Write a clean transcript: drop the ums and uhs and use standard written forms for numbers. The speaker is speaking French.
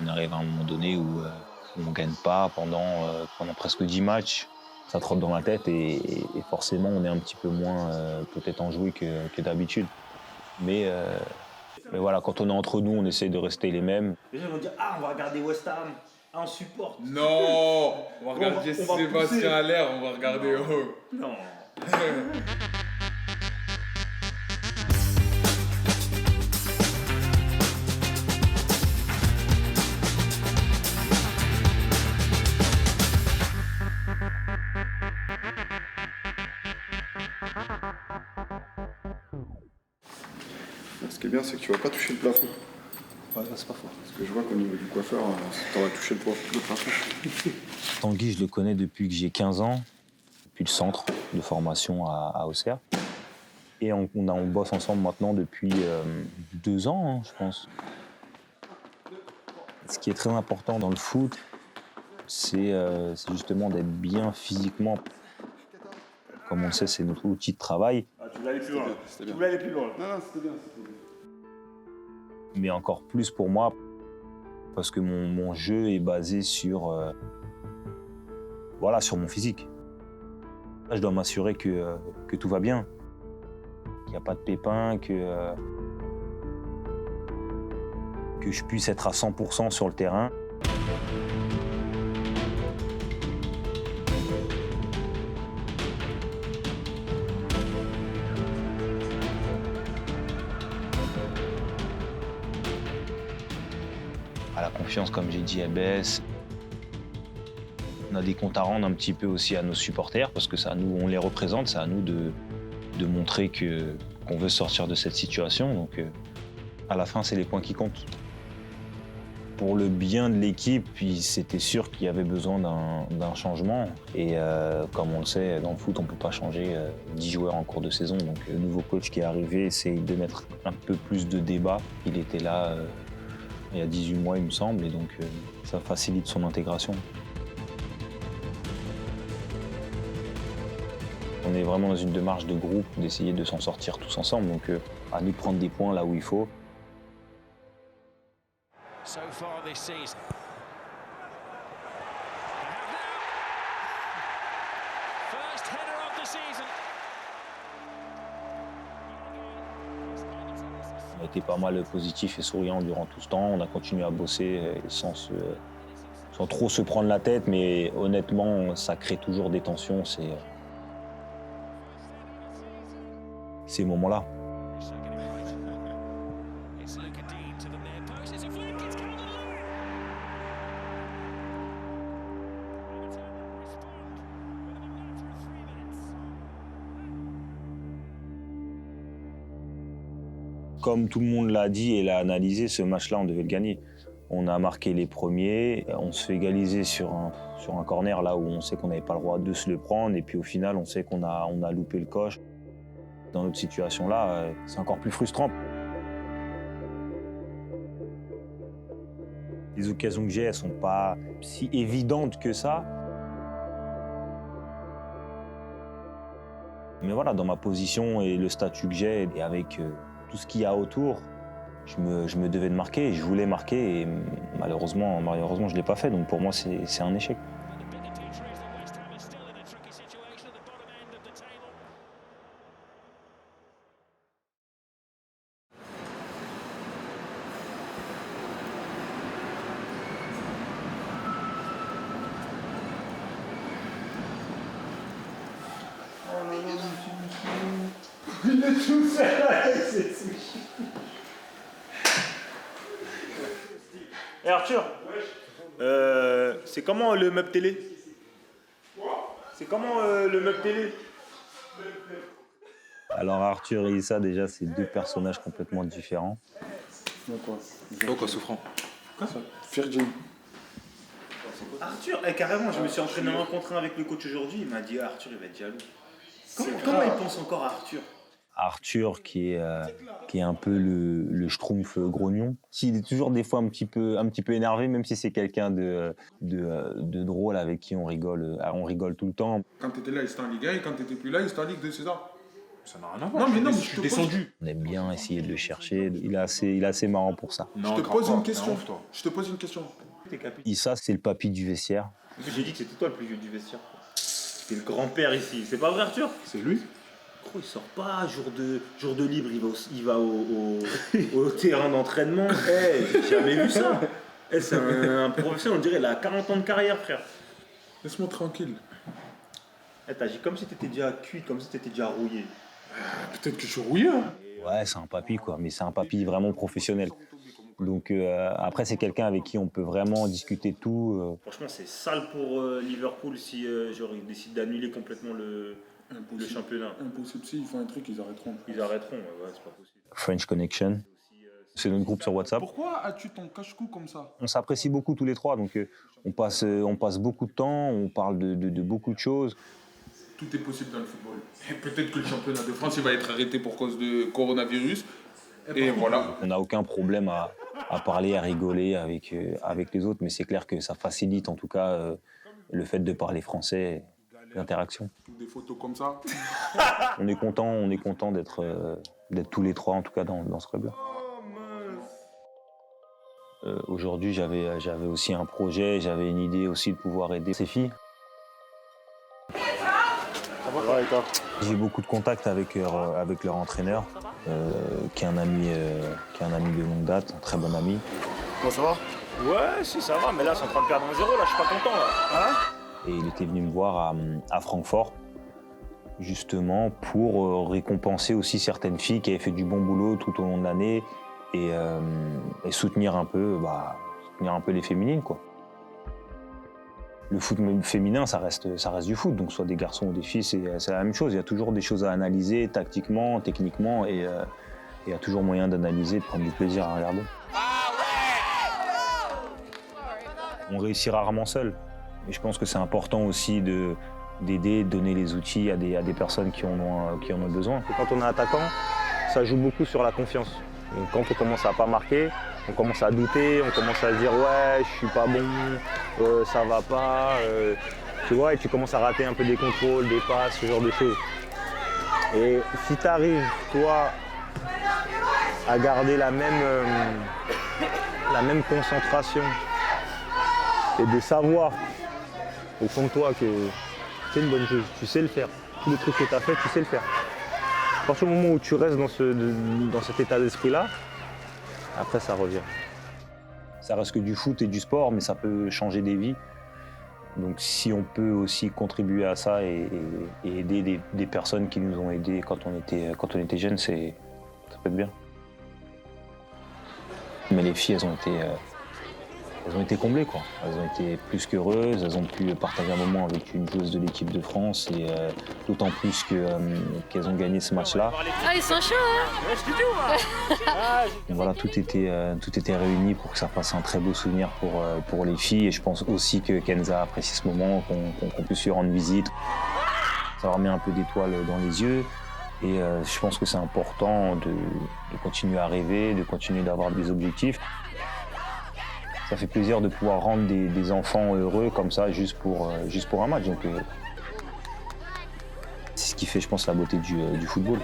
On arrive à un moment donné où on ne gagne pas pendant presque 10 matchs. Ça trotte dans la tête et forcément, on est un petit peu moins peut-être enjoué que d'habitude. Mais, euh, mais voilà, quand on est entre nous, on essaie de rester les mêmes. Les gens vont dire ah on va regarder West Ham, ah on supporte. Non, on va On va regarder pousser. Sébastien Allaire, on va regarder. Non. Ce qui est bien, c'est que tu vas pas toucher le plafond. Ouais, c'est pas faux. Parce que je vois qu'au niveau du coiffeur, tu vas toucher le plafond. Tanguy, je le connais depuis que j'ai 15 ans, depuis le centre de formation à Auxerre. Et on bosse ensemble maintenant depuis 2 ans, hein, je pense. Ce qui est très important dans le foot, c'est justement d'être bien physiquement. Comme on le sait, c'est notre outil de travail. Ah, tu voulais aller plus loin. C'était Tu bien. voulais aller plus loin. Non, c'était bien. Mais encore plus pour moi, parce que mon jeu est basé sur mon physique. Là, je dois m'assurer que tout va bien, qu'il n'y a pas de pépins, que je puisse être à 100% sur le terrain. À la confiance, comme j'ai dit, elle baisse. On a des comptes à rendre un petit peu aussi à nos supporters, parce que c'est à nous, on les représente, c'est à nous de montrer qu'on veut sortir de cette situation. Donc, à la fin, c'est les points qui comptent. Pour le bien de l'équipe, c'était sûr qu'il y avait besoin d'un changement. Et comme on le sait, dans le foot, on ne peut pas changer 10 joueurs en cours de saison. Donc, le nouveau coach qui est arrivé essaye de mettre un peu plus de débat. Il était là il y a 18 mois, il me semble, et donc ça facilite son intégration. On est vraiment dans une démarche de groupe, d'essayer de s'en sortir tous ensemble, donc à nous de prendre des points là où il faut. So far this season. First header of the season. On a été pas mal positif et souriant durant tout ce temps. On a continué à bosser sans trop se prendre la tête, mais honnêtement, ça crée toujours des tensions, ces moments-là. It's Luca Dean to the near post. It's a flick. It's Calvert-Lewin. Comme tout le monde l'a dit et l'a analysé, ce match-là, on devait le gagner. On a marqué les premiers, on se fait égaliser sur un corner là où on sait qu'on n'avait pas le droit de se le prendre, et puis au final, on sait qu'on a loupé le coche. Dans notre situation-là, c'est encore plus frustrant. Les occasions que j'ai, elles ne sont pas si évidentes que ça. Mais voilà, dans ma position et le statut que j'ai, et avec tout ce qu'il y a autour, je me devais de marquer, je voulais marquer, et malheureusement je ne l'ai pas fait. Donc pour moi, c'est un échec. The bigger picture is that West Ham is still in a tricky situation at the bottom end of the table. Il est tout seul avec ses sushis. Et Arthur, c'est comment le meuble télé? C'est comment le meuble télé? Alors Arthur et Issa, déjà, c'est deux personnages complètement différents. Quoi, souffrant. Quoi ça? Virgin. Arthur, carrément, je me suis entraîné en contre un avec le coach aujourd'hui, il m'a dit Arthur, il va être jaloux. Comment il pense encore à Arthur? Arthur qui est un peu le schtroumpf grognon. Il est toujours des fois un petit peu énervé, même si c'est quelqu'un de drôle avec qui on rigole tout le temps. Quand tu étais là, il était en Ligue 1, et quand tu n'étais plus là, il était en Ligue 2, c'est ça? Ça n'a rien à voir. Non, mais non, je mais suis je te descendu. On aime bien essayer de le chercher. Il est assez marrant pour ça. Non, Je te pose grave une pas, question. t'es un ouf, toi. Je te pose une question. T'es capitaine. Issa, c'est le papy du vestiaire. J'ai dit que c'était toi le plus vieux du vestiaire. T'es le grand-père ici. C'est pas vrai, Arthur? C'est lui? Gros, il sort pas jour de libre, il va au terrain d'entraînement. J'ai jamais vu ça. C'est un professionnel, on dirait, il a 40 ans de carrière, frère. Laisse-moi tranquille. T'agis comme si t'étais déjà cuit, comme si t'étais déjà rouillé. Peut-être que je suis rouillé. Hein. Ouais, c'est un papy, quoi, mais c'est un papy vraiment professionnel. Donc après, c'est quelqu'un avec qui on peut vraiment discuter de tout. Franchement, c'est sale pour Liverpool si genre, ils décident d'annuler complètement le championnat. Impossible. S'ils font un truc, ils arrêteront. Ils arrêteront, ouais, c'est pas possible. French Connection, c'est notre groupe sur WhatsApp. Pourquoi as-tu ton cache-cou comme ça? On s'apprécie beaucoup tous les trois, donc on passe beaucoup de temps, on parle de beaucoup de choses. Tout est possible dans le football. Et peut-être que le championnat de France il va être arrêté pour cause de coronavirus. Et voilà. On n'a aucun problème à parler, à rigoler avec les autres, mais c'est clair que ça facilite en tout cas le fait de parler français, l'interaction. Des photos comme ça. On est content d'être tous les trois en tout cas dans ce club-là. Aujourd'hui, j'avais aussi un projet, j'avais une idée aussi de pouvoir aider ces filles. J'ai beaucoup de contacts avec leur entraîneur, qui est un ami de longue date, un très bon ami. Bon, ça va? Ouais, si, ça va, mais là, c'est en train de perdre 1-0, là, je suis pas content, là. Et il était venu me voir à Francfort, justement pour récompenser aussi certaines filles qui avaient fait du bon boulot tout au long de l'année et soutenir un peu les féminines, quoi. Le foot féminin, ça reste du foot, donc soit des garçons ou des filles, c'est la même chose. Il y a toujours des choses à analyser tactiquement, techniquement, et il y a toujours moyen d'analyser, de prendre du plaisir à regarder. On réussit rarement seul, et je pense que c'est important aussi d'aider, de donner les outils à des personnes qui en ont besoin. Et quand on est attaquant, ça joue beaucoup sur la confiance. Donc quand on commence à pas marquer, on commence à douter, on commence à se dire ouais, je suis pas bon, ça va pas, tu vois, et tu commences à rater un peu des contrôles, des passes, ce genre de choses. Et si tu arrives, toi, à garder la même concentration et de savoir au fond de toi que c'est une bonne chose, tu sais le faire, tous les trucs que tu as fait, tu sais le faire. À partir du moment où tu restes dans cet état d'esprit-là, après ça revient. Ça reste que du foot et du sport, mais ça peut changer des vies. Donc si on peut aussi contribuer à ça et aider des personnes qui nous ont aidés quand on était jeunes, ça peut être bien. Mais les filles, elles ont été comblées, quoi. Elles ont été plus qu'heureuses, elles ont pu partager un moment avec une joueuse de l'équipe de France et d'autant plus qu'elles ont gagné ce match-là. Ah, ils sont chauds, hein. Donc voilà, tout était réuni pour que ça fasse un très beau souvenir pour les filles. Et je pense aussi que Kenza apprécie ce moment, qu'on puisse lui rendre visite. Ça leur met un peu d'étoiles dans les yeux. Et je pense que c'est important de continuer à rêver, de continuer d'avoir des objectifs. Ça fait plaisir de pouvoir rendre des enfants heureux comme ça, juste pour un match. Donc, c'est ce qui fait, je pense, la beauté du football.